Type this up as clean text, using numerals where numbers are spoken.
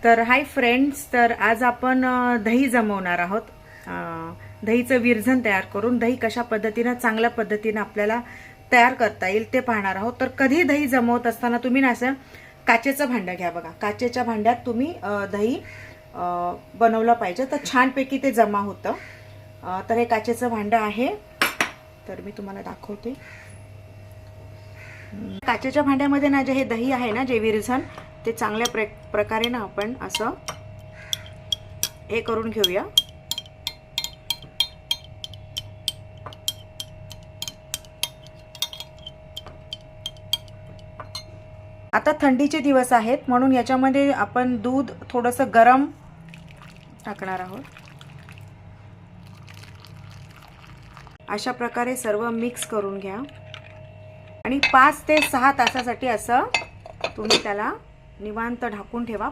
तर hi friends, तर आज आपण दही जमवणार आहोत. दहीचं विरझन तयार करून दही कशा पद्धतीने चांगल्या पद्धतीने आपल्याला तयार करता येईल ते पाहणार आहोत. तर कधी दही जमवत असताना तुम्ही ना असं काचेचं भांडं घ्या बघा. काचेच्या भांड्यात तुम्ही दही बनवलं पाहिजे तर छानपैकी ते जमा होतं. तर हे काचेचं भांडं आहे, तर मी तुम्हाला दाखवते. काचेच्या भांड्यामध्ये ना जे हे दही आहे ना, जे विरझन, ते चांगल्या प्रकारे ना आपण असं हे करून घेऊया. आता थंडीचे दिवस आहेत म्हणून याच्यामध्ये आपण दूध थोडंसं गरम टाकणार आहोत. अशा प्रकारे सर्व मिक्स करून घ्या आणि 5 ते 6 तासासाठी असं तुम्ही त्याला निवांत ढाकून ठेवा.